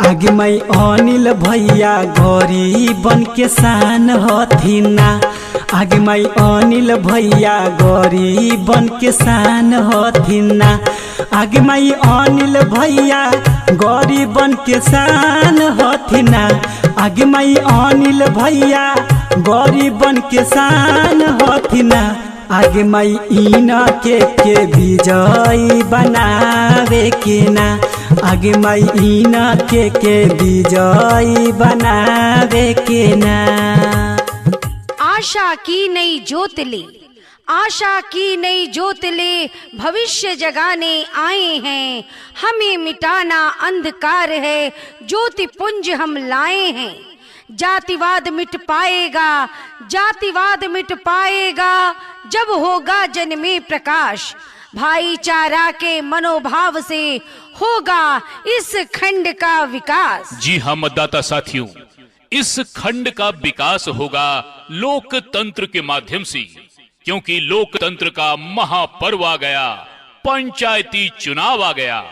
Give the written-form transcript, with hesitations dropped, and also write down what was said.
आगे माई अनिल भैया गरीबन के शान हथिना। आगे माई अनिल भैया गरीबन के शान हथिना। आगे माई अनिल भैया गरीबन के शान हथिना। आगे माई अनिल भैया गरीबन के शान हथिना। आगे माई इना के विजयी बनावे के ना। आगे माई इना के विजयी बनावे के ना। आशा की नई ज्योत ले, आशा की नई ज्योत ले, भविष्य जगाने आए हैं। हमें मिटाना अंधकार है, ज्योति पुंज हम लाए हैं। जातिवाद मिट पाएगा, जातिवाद मिट पाएगा, जब होगा जन में प्रकाश। भाईचारा के मनोभाव से होगा इस खंड का विकास। जी हाँ मतदाता साथियों, इस खंड का विकास होगा लोकतंत्र के माध्यम से, क्योंकि लोकतंत्र का महापर्व आ गया, पंचायती चुनाव आ गया।